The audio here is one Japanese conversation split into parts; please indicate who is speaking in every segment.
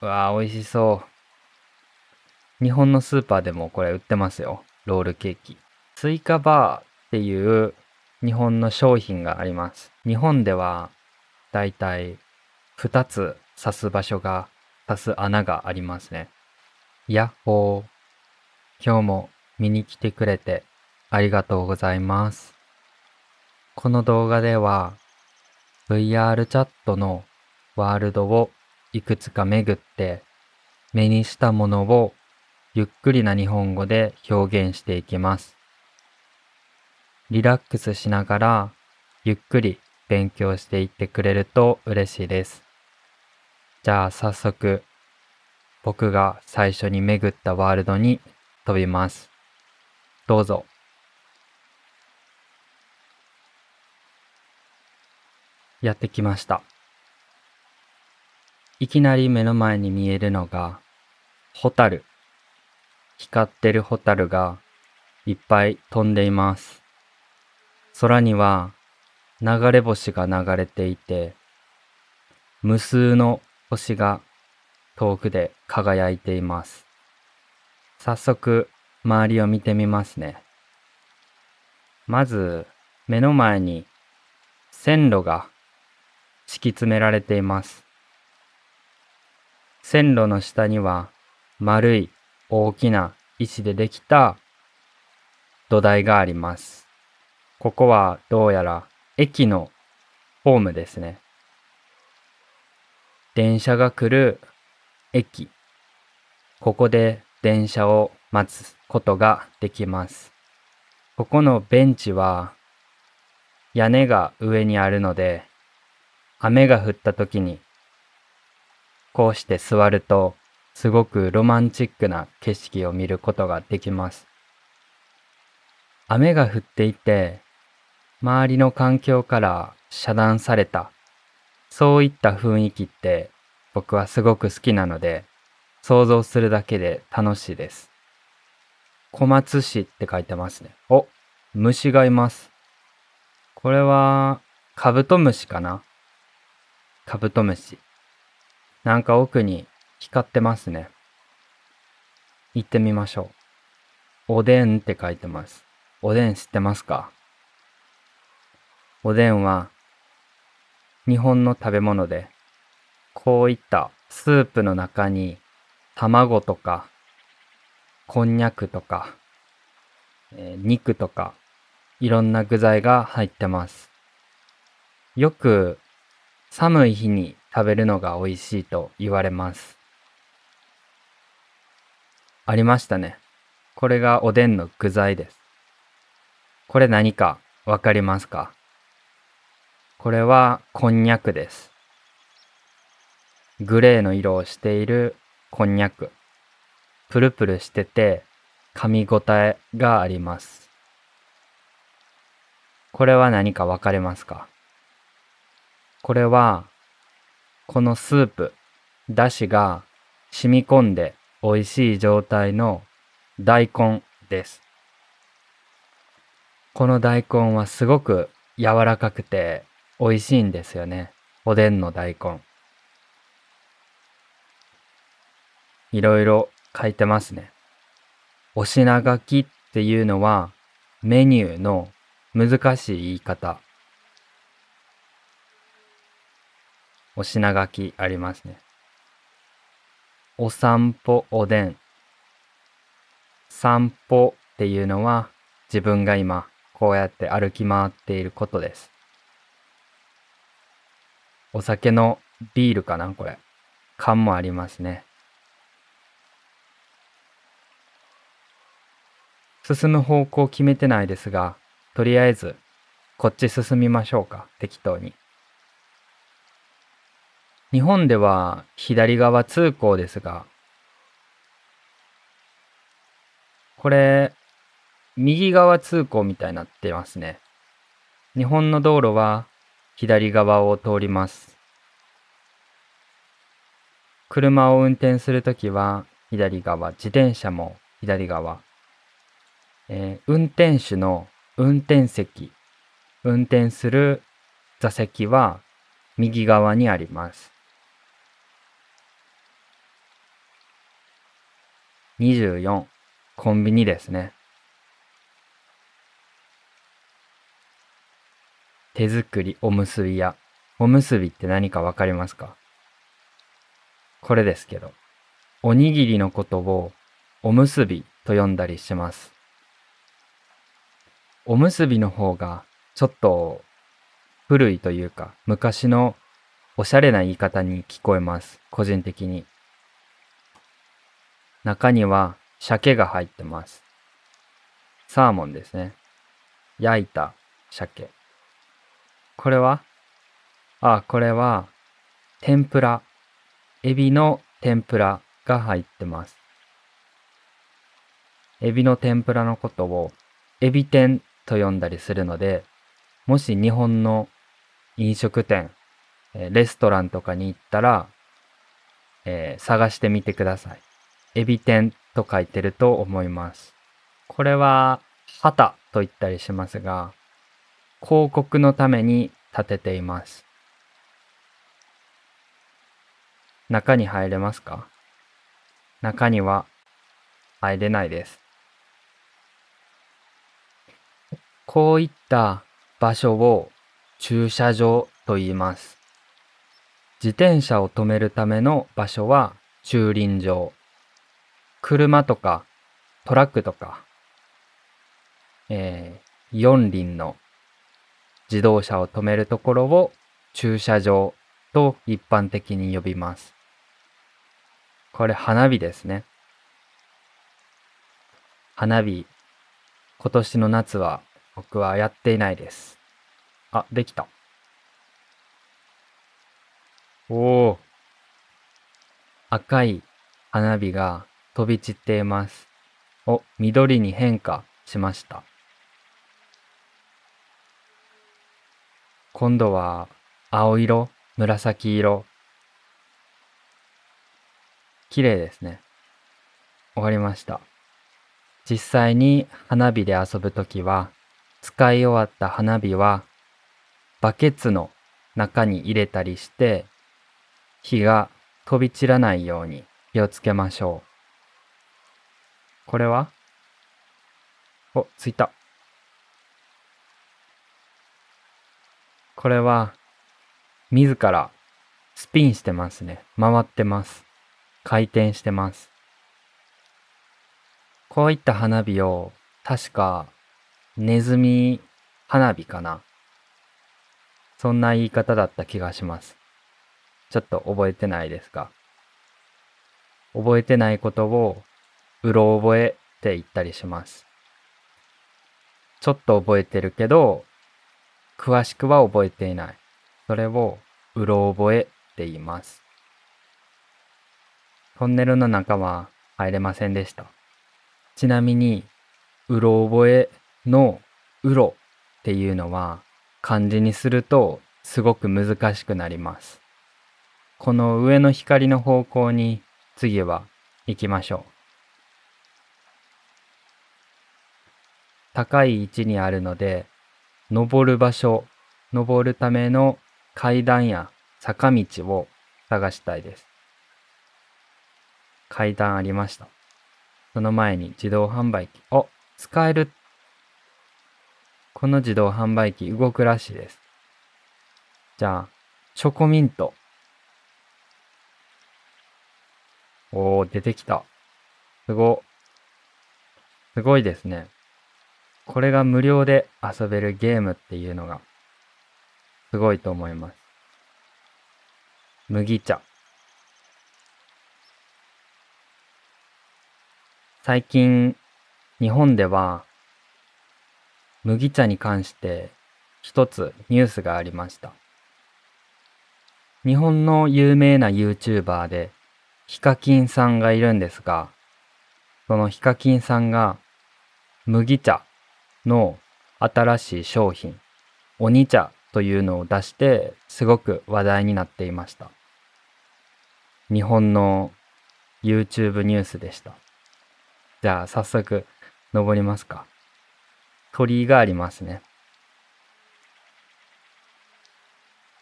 Speaker 1: うわー、美味しそう。日本のスーパーでもこれ売ってますよ。ロールケーキ。スイカバーっていう日本の商品があります。日本ではだいたい2つ刺す場所が、刺す穴がありますね。やっほー。今日も見に来てくれてありがとうございます。この動画では VR チャットのワールドをいくつか巡って目にしたものをゆっくりな日本語で表現していきます。リラックスしながらゆっくり勉強していってくれると嬉しいです。じゃあ早速僕が最初に巡ったワールドに飛びます。どうぞ。やってきました。いきなり目の前に見えるのがホタル。光ってるホタルがいっぱい飛んでいます。空には流れ星が流れていて、無数の星が遠くで輝いています。早速周りを見てみますね。まず目の前に線路が敷き詰められています。線路の下には丸い大きな石でできた土台があります。ここはどうやら駅のホームですね。電車が来る駅。ここで電車を待つことができます。ここのベンチは屋根が上にあるので、雨が降った時にこうして座るとすごくロマンチックな景色を見ることができます。雨が降っていて、周りの環境から遮断された、そういった雰囲気って僕はすごく好きなので、想像するだけで楽しいです。小松市って書いてますね。お、虫がいます。これはカブトムシかな？カブトムシ。なんか奥に光ってますね。行ってみましょう。おでんって書いてます。おでん知ってますか？おでんは日本の食べ物で、こういったスープの中に卵とかこんにゃくとか、肉とかいろんな具材が入ってます。よく寒い日に食べるのが美味しいと言われます。ありましたね。これがおでんの具材です。これ何かわかりますか？これはこんにゃくです。グレーの色をしているこんにゃく。プルプルしてて噛み応えがあります。これは何かわかりますか？これはこのスープ、だしが染み込んで美味しい状態の大根です。この大根はすごく柔らかくて美味しいんですよね。おでんの大根。いろいろ書いてますね。お品書きっていうのはメニューの難しい言い方。お品書きありますね。お散歩おでん。散歩っていうのは自分が今こうやって歩き回っていることです。お酒のビールかなこれ。缶もありますね。進む方向決めてないですが、とりあえずこっち進みましょうか。適当に。日本では左側通行ですが、これ右側通行みたいになってますね。日本の道路は左側を通ります。車を運転するときは左側、自転車も左側。運転手の運転席、運転する座席は右側にあります。24、コンビニですね。手作りおむすび屋。おむすびって何かわかりますか？これですけど、おにぎりのことをおむすびと呼んだりします。おむすびの方がちょっと古いというか、昔のおしゃれな言い方に聞こえます。個人的に。中には鮭が入ってます。サーモンですね。焼いた鮭。これはこれは天ぷら。エビの天ぷらが入ってます。エビの天ぷらのことをエビ天と呼んだりするので、もし日本の飲食店、レストランとかに行ったら、探してみてください。エビ天と書いてると思います。これは旗と言ったりしますが、広告のために立てています。中に入れますか？中には入れないです。こういった場所を駐車場と言います。自転車を止めるための場所は駐輪場。車とかトラックとか、四輪の自動車を止めるところを駐車場と一般的に呼びます。これ花火ですね。花火、今年の夏は僕はやっていないです。できた。おー、赤い花火が飛び散っています。緑に変化しました。今度は青色、紫色。綺麗ですね。わかりました。実際に花火で遊ぶときは、使い終わった花火はバケツの中に入れたりして、火が飛び散らないように気をつけましょう。これはついた。これは自らスピンしてますね。回ってます。回転してます。こういった花火を確かネズミ花火かな。そんな言い方だった気がします。ちょっと覚えてないですが。覚えてないことをうろ覚えって言ったりします。ちょっと覚えてるけど、詳しくは覚えていない。それをうろ覚えって言います。トンネルの中は入れませんでした。ちなみに、うろ覚えのうろっていうのは漢字にするとすごく難しくなります。この上の光の方向に次は行きましょう。高い位置にあるので、登る場所、登るための階段や坂道を探したいです。階段ありました。その前に自動販売機。使える。この自動販売機動くらしいです。じゃあ、チョコミント。出てきた。すごいですね。これが無料で遊べるゲームっていうのがすごいと思います。麦茶。最近、日本では麦茶に関して一つニュースがありました。日本の有名な YouTuber でヒカキンさんがいるんですが、そのヒカキンさんが麦茶の新しい商品、鬼茶というのを出してすごく話題になっていました。日本の YouTube ニュースでした。じゃあ早速登りますか。鳥居がありますね。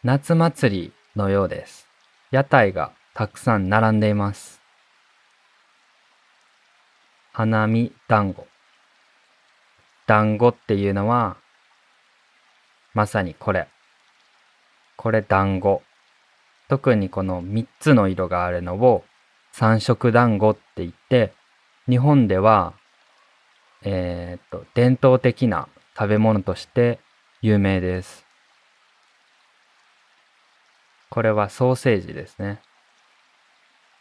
Speaker 1: 夏祭りのようです。屋台がたくさん並んでいます。花見団子。団子っていうのは、まさにこれ。これ団子。特にこの3つの色があるのを三色団子って言って、日本では、伝統的な食べ物として有名です。これはソーセージですね。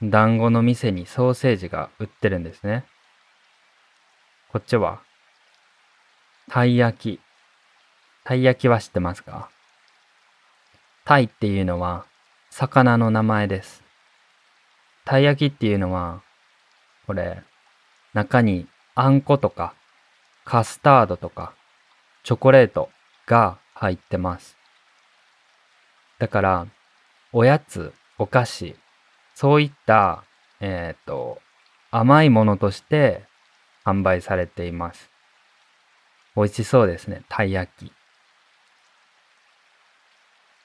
Speaker 1: 団子の店にソーセージが売ってるんですね。こっちは、たい焼き。たい焼きは知ってますか？タイっていうのは魚の名前です。たい焼きっていうのは、これ、中にあんことかカスタードとかチョコレートが入ってます。だから、おやつ、お菓子、そういった、甘いものとして販売されています。美味しそうですね、たい焼き。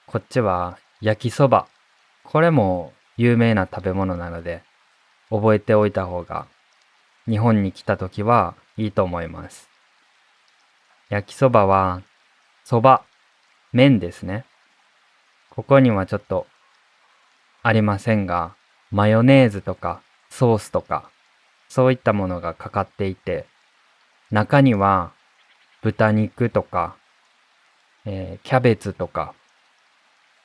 Speaker 1: こっちは焼きそば。これも有名な食べ物なので、覚えておいた方が日本に来た時はいいと思います。焼きそばは、そば、麺ですね。ここにはちょっとありませんが、マヨネーズとかソースとか、そういったものがかかっていて、中には豚肉とか、キャベツとか、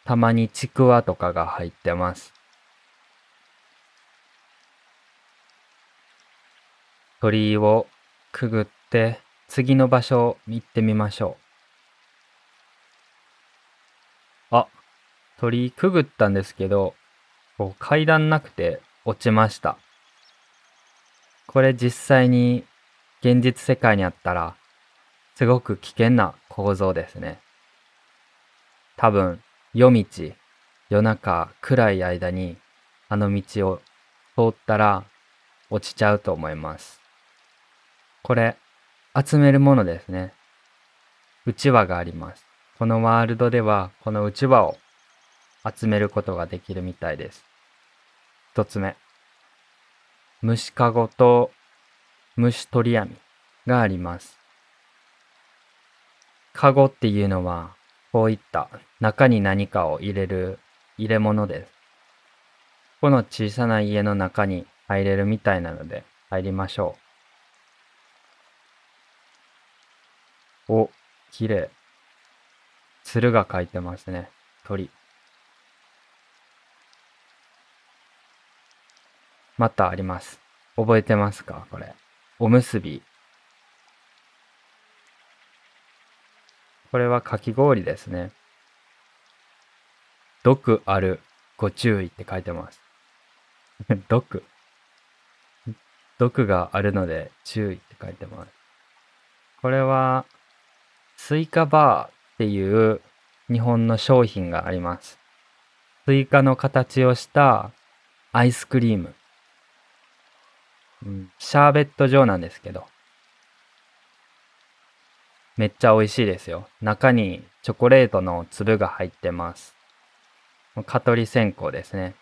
Speaker 1: たまにちくわとかが入ってます。鳥居をくぐって次の場所に行ってみましょう。あ、鳥居くぐったんですけど、こう階段なくて落ちました。これ実際に現実世界にあったらすごく危険な構造ですね。多分夜道、夜中暗い間にあの道を通ったら落ちちゃうと思います。これ集めるものですね。うちわがあります。このワールドではこのうちわを集めることができるみたいです。一つ目。虫かごと虫取り網があります。かごっていうのはこういった中に何かを入れる入れ物です。この小さな家の中に入れるみたいなので入りましょう。お、綺麗。鶴が描いてますね。鳥。またあります。覚えてますかこれ。おむすび。これはかき氷ですね。毒ある。ご注意って書いてます。毒。毒があるので注意って書いてます。これはスイカバーっていう日本の商品があります。スイカの形をしたアイスクリーム。シャーベット状なんですけど、めっちゃ美味しいですよ。中にチョコレートの粒が入ってます。蚊取り線香ですね。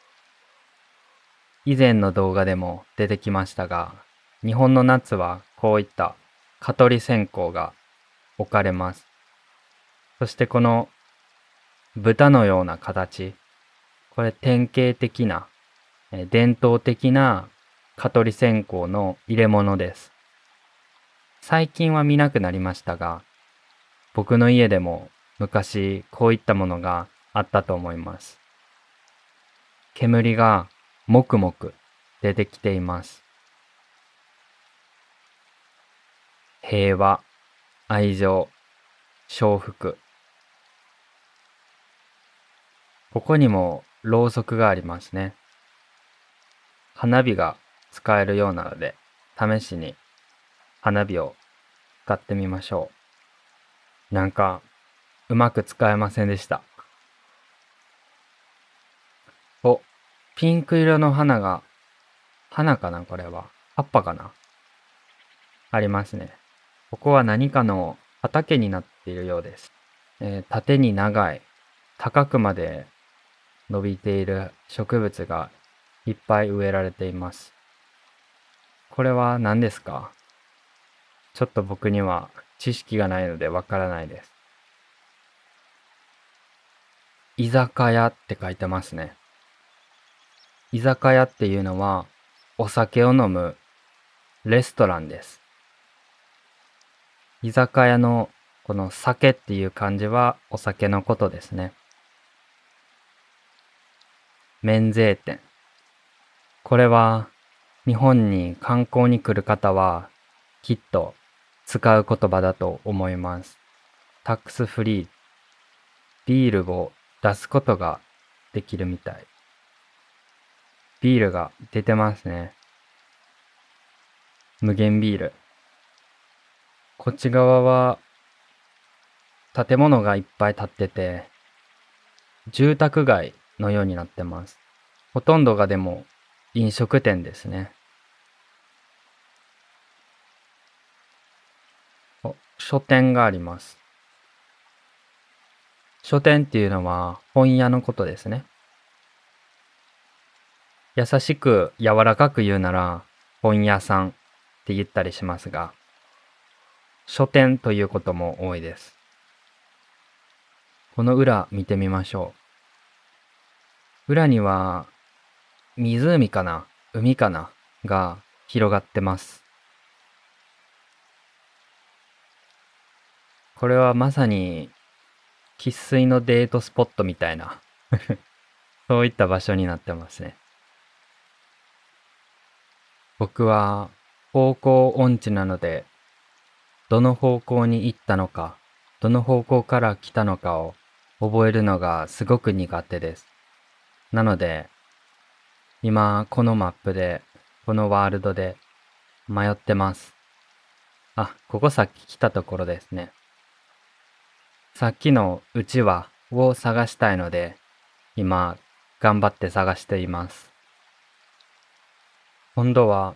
Speaker 1: 以前の動画でも出てきましたが、日本の夏はこういった蚊取り線香が置かれます。そしてこの豚のような形、これ典型的な伝統的な蚊取り線香の入れ物です。最近は見なくなりましたが、僕の家でも昔こういったものがあったと思います。煙がもくもく出てきています。平和、愛情、承服。ここにもろうそくがありますね。花火が使えるようなので、試しに花火を使ってみましょう。なんか、うまく使えませんでした。お、ピンク色の花が、花かなこれは。葉っぱかなありますね。ここは何かの畑になっているようです。縦に長い、高くまで伸びている植物がいっぱい植えられています。これは何ですか？ちょっと僕には知識がないのでわからないです。居酒屋って書いてますね。居酒屋っていうのはお酒を飲むレストランです。居酒屋のこの酒っていう漢字はお酒のことですね。免税店。これは日本に観光に来る方はきっと使う言葉だと思います。タックスフリー。ビールを出すことができるみたい。ビールが出てますね。無限ビール。こっち側は建物がいっぱい建ってて、住宅街のようになってます。ほとんどがでも飲食店ですね。書店があります。書店っていうのは本屋のことですね。優しく柔らかく言うなら本屋さんって言ったりしますが、書店ということも多いです。この裏見てみましょう。裏には湖かな海かなが広がってます。これはまさに生粋のデートスポットみたいなそういった場所になってますね。僕は方向音痴なので、どの方向に行ったのか、どの方向から来たのかを覚えるのがすごく苦手です。なので、今このマップで、このワールドで迷ってます。あ、ここさっき来たところですね。さっきのうちわを探したいので、今頑張って探しています。今度は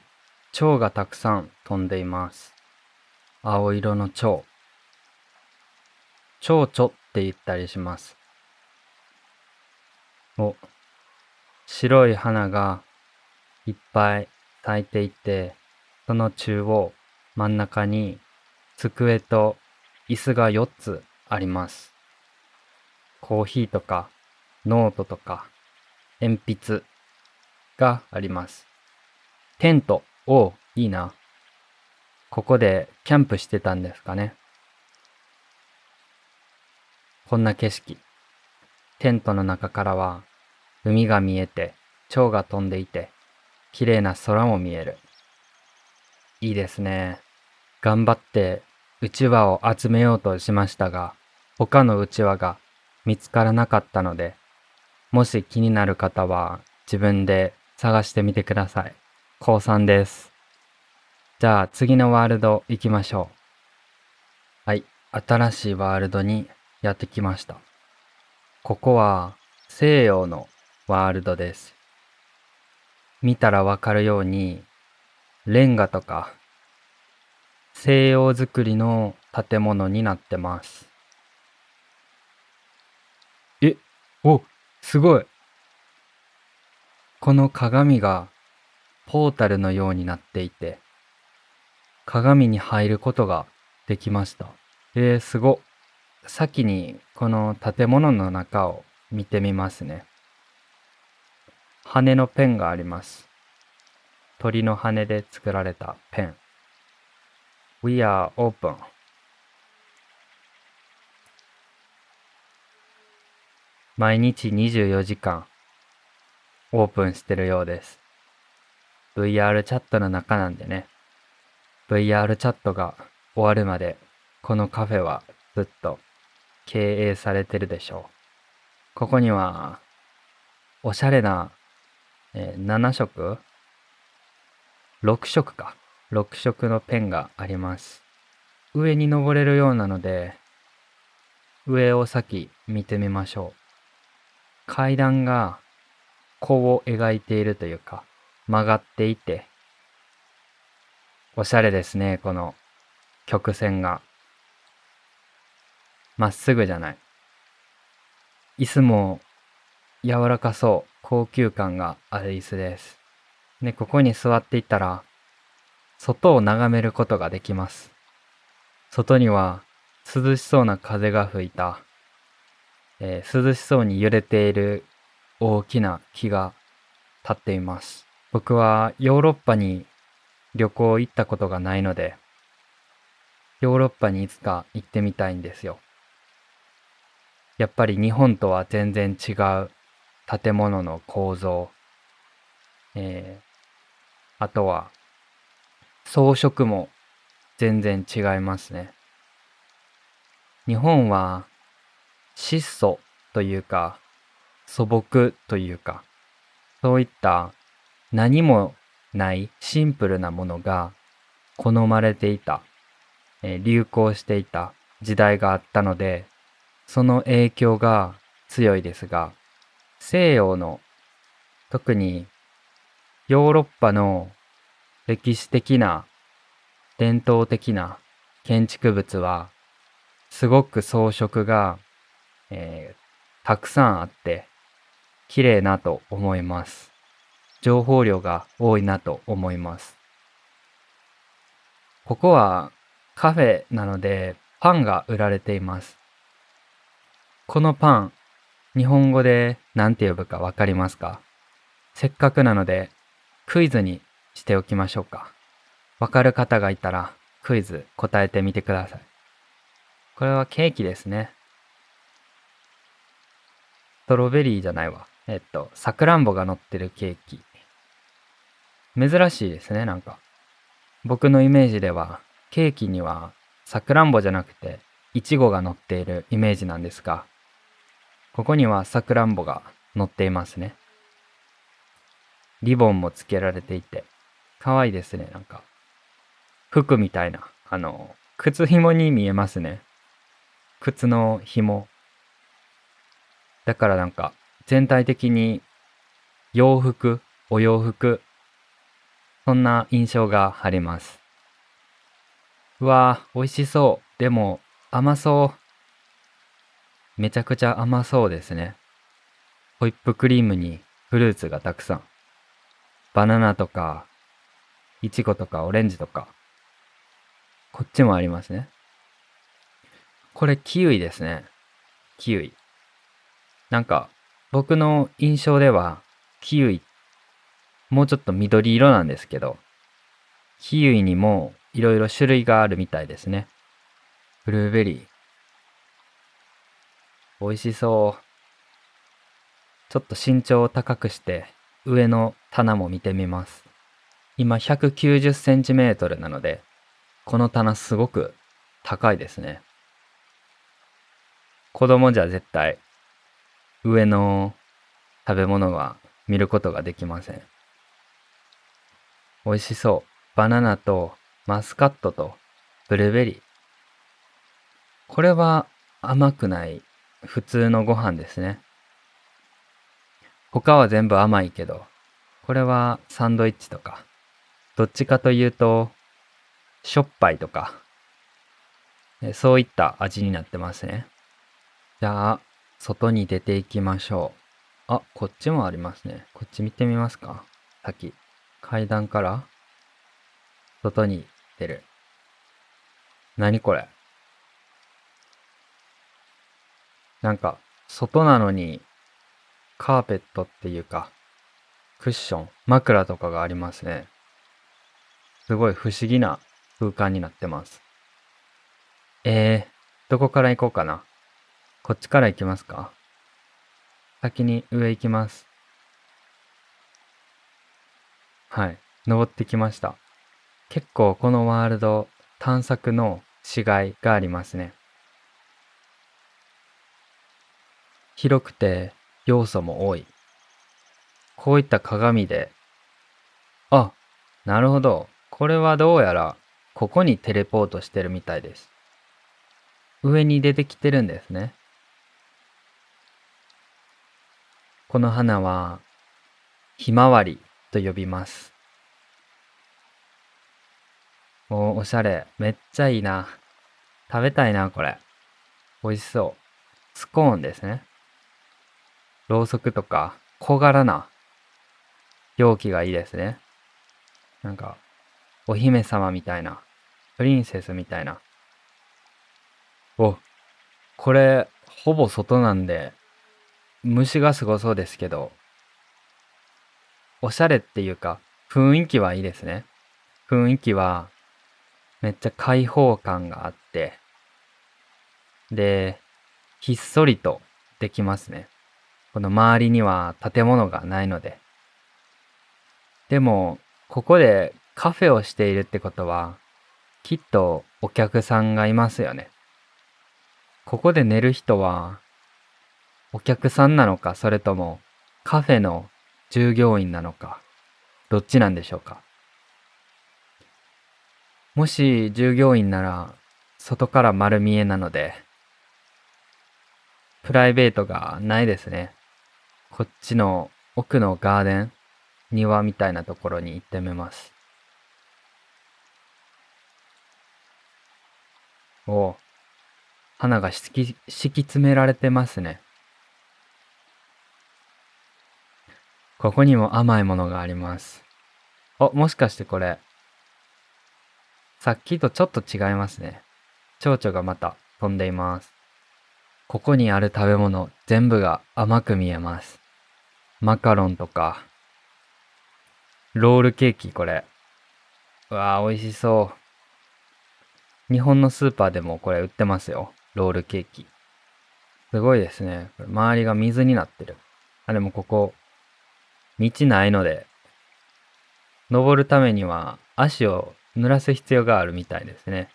Speaker 1: 蝶がたくさん飛んでいます。青色の蝶。蝶々って言ったりします。白い花がいっぱい咲いていて、その中央、真ん中に机と椅子が4つあります。コーヒーとかノートとか鉛筆があります。テント、いいな。ここでキャンプしてたんですかね。こんな景色。テントの中からは海が見えて、蝶が飛んでいて、綺麗な空も見える。いいですね。頑張ってうちわを集めようとしましたが、他のうちわが見つからなかったので、もし気になる方は自分で探してみてください。高3です。じゃあ次のワールド行きましょう。はい、新しいワールドにやってきました。ここは西洋のワールドです。見たらわかるように、レンガとか西洋造りの建物になってます。え、すごい。この鏡がポータルのようになっていて、鏡に入ることができました。すごっ。先にこの建物の中を見てみますね。羽のペンがあります。鳥の羽で作られたペン。We are open. 毎日24時間オープンしてるようです。VR チャットの中なんでね。VR チャットが終わるまでこのカフェはずっと経営されてるでしょう。ここにはおしゃれな、7色 ?6 色か。6色のペンがあります。上に登れるようなので、上を先見てみましょう。階段が弧を描いているというか、曲がっていて、おしゃれですね、この曲線が。まっすぐじゃない。椅子も柔らかそう、高級感がある椅子です。で、ここに座っていったら、外を眺めることができます。外には涼しそうな風が吹いた、涼しそうに揺れている大きな木が立っています。僕はヨーロッパに旅行行ったことがないので、ヨーロッパにいつか行ってみたいんですよ。やっぱり日本とは全然違う建物の構造、あとは装飾も全然違いますね。日本は質素というか素朴というか、そういった何もないシンプルなものが好まれていた、流行していた時代があったので、その影響が強いですが、西洋の、特にヨーロッパの歴史的な伝統的な建築物はすごく装飾が、たくさんあって綺麗なと思います。情報量が多いなと思います。ここはカフェなのでパンが売られています。このパン、日本語で何て呼ぶかわかりますか？せっかくなのでクイズにしておきましょうか。わかる方がいたらクイズ答えてみてください。これはケーキですね。ストロベリーじゃないわ。さくらんぼが乗ってるケーキ。珍しいですね、なんか。僕のイメージでは、ケーキにはさくらんぼじゃなくて、いちごが乗っているイメージなんですが、ここにはさくらんぼが乗っていますね。リボンもつけられていて、かわいいですね、なんか。服みたいな、靴紐に見えますね。靴の紐。だからなんか、全体的に洋服、お洋服、そんな印象があります。うわぁ、美味しそう。でも、甘そう。めちゃくちゃ甘そうですね。ホイップクリームにフルーツがたくさん。バナナとか、イチゴとかオレンジとか。こっちもありますね。これキウイですね。キウイ。なんか、僕の印象では、キウイ、もうちょっと緑色なんですけど、キウイにもいろいろ種類があるみたいですね。ブルーベリー。美味しそう。ちょっと身長を高くして、上の棚も見てみます。今190センチメートルなので、この棚すごく高いですね。子供じゃ絶対上の食べ物は見ることができません。美味しそう。バナナとマスカットとブルーベリー。これは甘くない普通のご飯ですね。他は全部甘いけど、これはサンドイッチとか、どっちかというとしょっぱいとか、そういった味になってますね。じゃあ、外に出ていきましょう。あ、こっちもありますね。こっち見てみますか？先。階段から外に出る。何これ？なんか、外なのにカーペットっていうか、クッション、枕とかがありますね。すごい不思議な空間になってます。どこから行こうかな。こっちから行きますか？先に上行きます。はい。登ってきました。結構このワールド探索のしがいがありますね。広くて要素も多い。こういった鏡で、あ、なるほど。これはどうやらここにテレポートしてるみたいです。上に出てきてるんですね。この花はひまわりと呼びます。おしゃれ。めっちゃいいな。食べたいな、これ。美味しそう。スコーンですね。ろうそくとか小柄な容器がいいですね。なんか、お姫様みたいな、プリンセスみたいな。お、これ、ほぼ外なんで、虫がすごそうですけど、おしゃれっていうか、雰囲気はいいですね。雰囲気は、めっちゃ開放感があって、で、ひっそりとできますね。この周りには建物がないので。でも、ここでカフェをしているってことは、きっとお客さんがいますよね。ここで寝る人は、お客さんなのか、それともカフェの従業員なのか、どっちなんでしょうか。もし従業員なら、外から丸見えなので、プライベートがないですね。こっちの奥のガーデン、庭みたいなところに行ってみます。おう、花が敷き詰められてますね。ここにも甘いものがあります。もしかしてこれ、さっきとちょっと違いますね。蝶々がまた飛んでいます。ここにある食べ物全部が甘く見えます。マカロンとか、ロールケーキこれ。うわー、美味しそう。日本のスーパーでもこれ売ってますよ。ロールケーキ。すごいですね。これ周りが水になってる。でもここ、道ないので、登るためには足を濡らす必要があるみたいですね。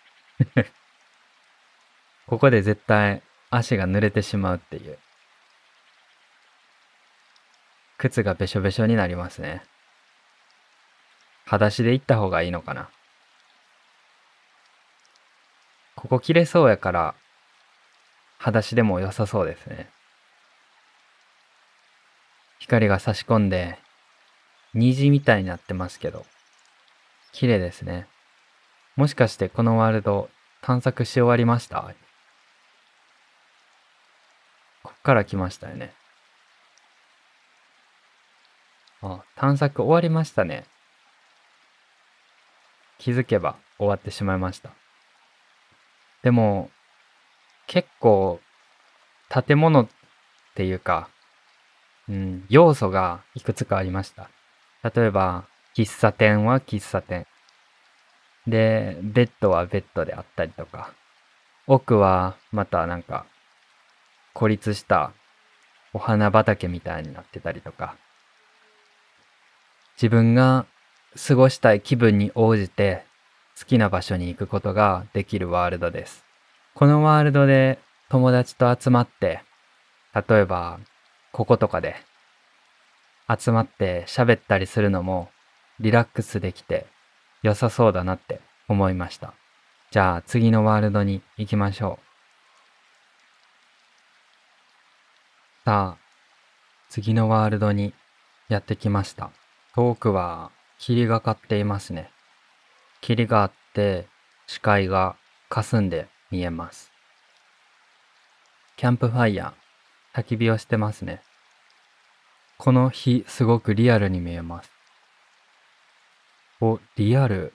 Speaker 1: ここで絶対足が濡れてしまうっていう。靴がべしょべしょになりますね。裸足で行った方がいいのかな。ここ切れそうやから、裸足でも良さそうですね。光が差し込んで、虹みたいになってますけど、綺麗ですね。もしかしてこのワールド探索し終わりました？こっから来ましたよね。探索終わりましたね。気づけば終わってしまいました。でも、結構、建物っていうか、要素がいくつかありました。例えば、喫茶店は喫茶店。で、ベッドはベッドであったりとか、奥はまたなんか孤立したお花畑みたいになってたりとか、自分が過ごしたい気分に応じて好きな場所に行くことができるワールドです。このワールドで友達と集まって、例えばこことかで集まって喋ったりするのもリラックスできて良さそうだなって思いました。じゃあ次のワールドに行きましょう。さあ、次のワールドにやってきました。遠くは霧がかっていますね。霧があって視界が霞んで見えます。キャンプファイヤー、焚き火をしてますね。この火すごくリアルに見えます。リアル。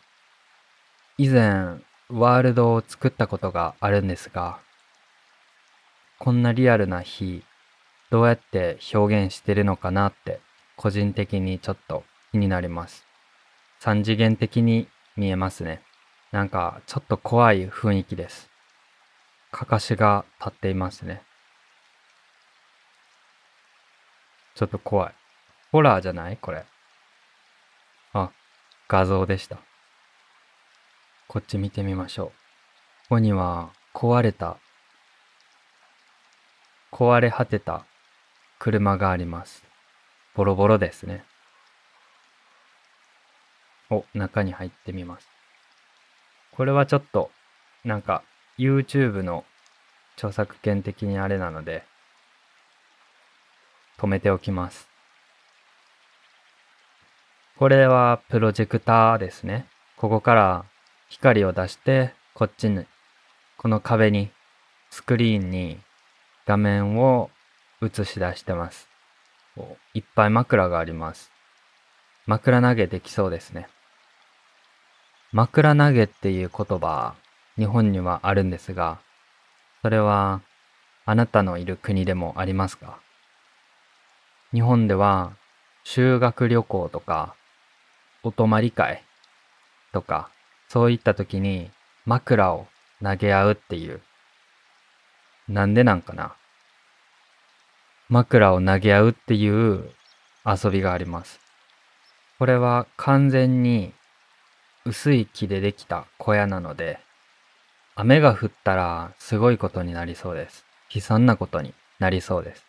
Speaker 1: 以前ワールドを作ったことがあるんですが、こんなリアルな火どうやって表現してるのかなって個人的にちょっと気になります。三次元的に見えますね。なんかちょっと怖い雰囲気です。かかしが立っていますね。ちょっと怖い。ホラーじゃないこれ。あ、画像でした。こっち見てみましょう。ここには壊れ果てた車があります。ボロボロですね。中に入ってみます。これはちょっと、なんか、YouTube の著作権的にあれなので、止めておきます。これはプロジェクターですね。ここから光を出して、こっちに、この壁に、スクリーンに画面を映し出してます。いっぱい枕があります。枕投げできそうですね。枕投げっていう言葉、日本にはあるんですが、それはあなたのいる国でもありますか？日本では修学旅行とかお泊まり会とかそういった時に枕を投げ合うっていう、なんでなんかな。枕を投げ合うっていう遊びがあります。これは完全に薄い木でできた小屋なので、雨が降ったらすごいことになりそうです。悲惨なことになりそうです。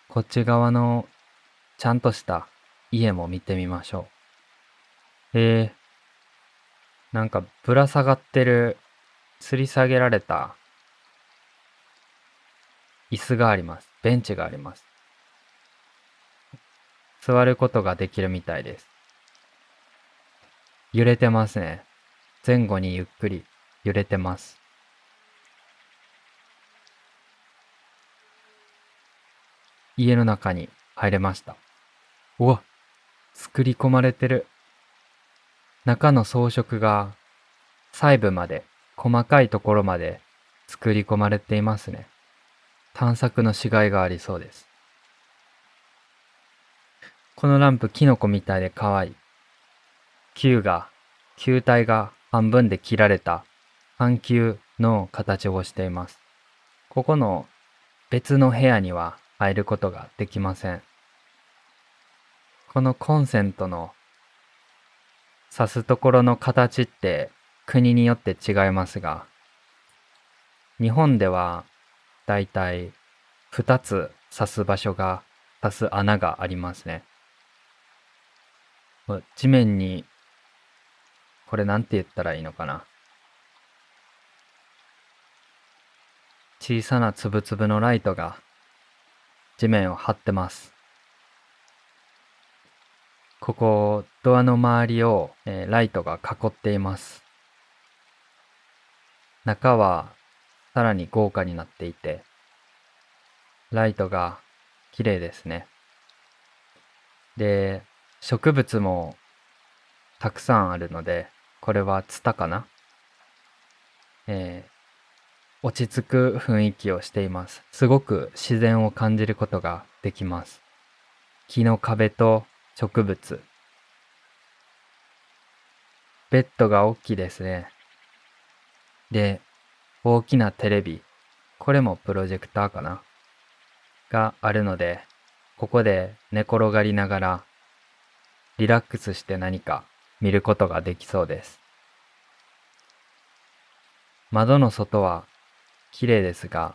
Speaker 1: こっち側のちゃんとした家も見てみましょう。なんかぶら下がってる、吊り下げられた椅子があります。ベンチがあります。座ることができるみたいです。揺れてますね。前後にゆっくり揺れてます。家の中に入れました。うわ、作り込まれてる。中の装飾が細部まで、細かいところまで作り込まれていますね。探索のしがいがありそうです。このランプキノコみたいで可愛い。球体が半分で切られた半球の形をしています。ここの別の部屋には入ることができません。このコンセントの挿すところの形って国によって違いますが、日本ではだいたい2つ挿す場所が、挿す穴がありますね。地面に、これなんて言ったらいいのかな。小さなつぶつぶのライトが地面を張ってます。ここ、ドアの周りを、ライトが囲っています。中はさらに豪華になっていて、ライトが綺麗ですね。で、植物もたくさんあるので、これはツタかな。落ち着く雰囲気をしています。すごく自然を感じることができます。木の壁と植物。ベッドが大きいですね。で、大きなテレビ。これもプロジェクターかながあるので、ここで寝転がりながらリラックスして何か見ることができそうです。窓の外は綺麗ですが、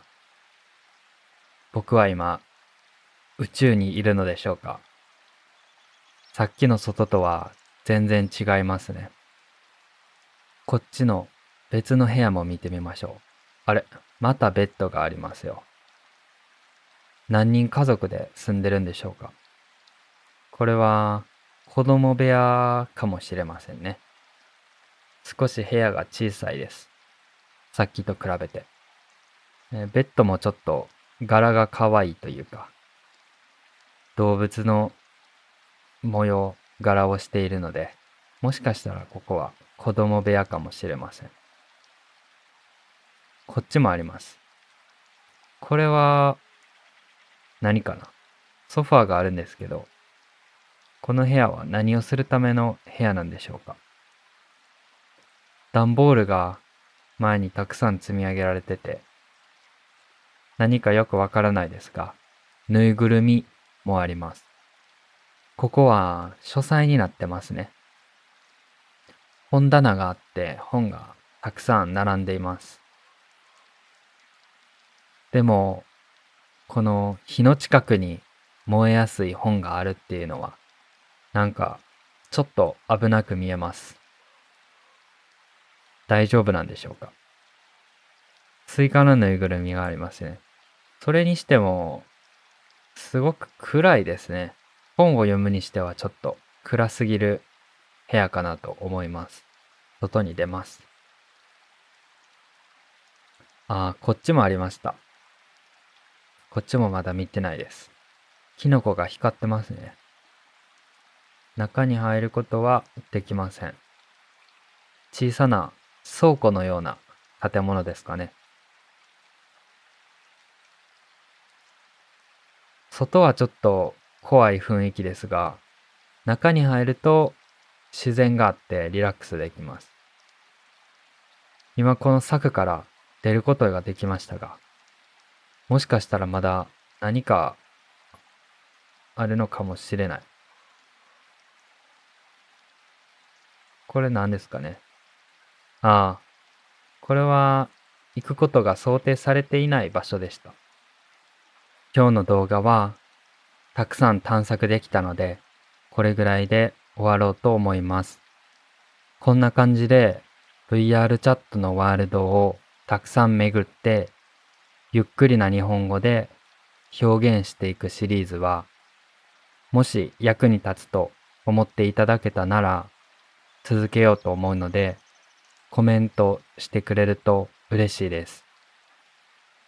Speaker 1: 僕は今宇宙にいるのでしょうか。さっきの外とは全然違いますね。こっちの別の部屋も見てみましょう。あれ、またベッドがありますよ。何人家族で住んでるんでしょうか。これは子供部屋かもしれませんね。少し部屋が小さいです。さっきと比べて。ベッドもちょっと柄が可愛いというか、動物の模様、柄をしているので、もしかしたらここは子供部屋かもしれません。こっちもあります。これは何かな。ソファーがあるんですけど、この部屋は何をするための部屋なんでしょうか。段ボールが前にたくさん積み上げられてて、何かよくわからないですが、ぬいぐるみもあります。ここは書斎になってますね。本棚があって本がたくさん並んでいます。でも、この火の近くに燃えやすい本があるっていうのは、なんかちょっと危なく見えます。大丈夫なんでしょうか。スイカのぬいぐるみがありますね。それにしても、すごく暗いですね。本を読むにしてはちょっと暗すぎる部屋かなと思います。外に出ます。ああ、こっちもありました。こっちもまだ見てないです。キノコが光ってますね。中に入ることはできません。小さな倉庫のような建物ですかね。外はちょっと怖い雰囲気ですが、中に入ると自然があってリラックスできます。今この柵から出ることができましたが、もしかしたらまだ何かあるのかもしれない。これ何ですかね。ああ、これは行くことが想定されていない場所でした。今日の動画はたくさん探索できたので、これぐらいで終わろうと思います。こんな感じで VR チャットのワールドをたくさん巡って、ゆっくりな日本語で表現していくシリーズは、もし役に立つと思っていただけたなら続けようと思うので、コメントしてくれると嬉しいです。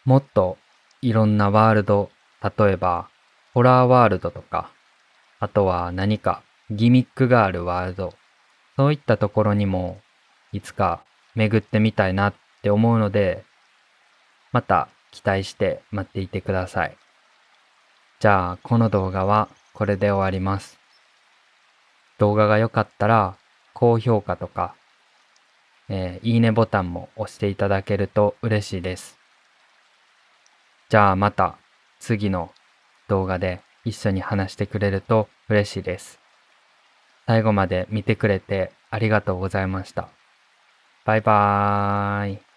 Speaker 1: もっといろんなワールド、例えばホラーワールドとか、あとは何かギミックがあるワールド、そういったところにもいつか巡ってみたいなって思うので、また期待して待っていてください。じゃあこの動画はこれで終わります。動画が良かったら高評価とか、いいねボタンも押していただけると嬉しいです。じゃあまた次の動画で一緒に話してくれると嬉しいです。最後まで見てくれてありがとうございました。バイバーイ。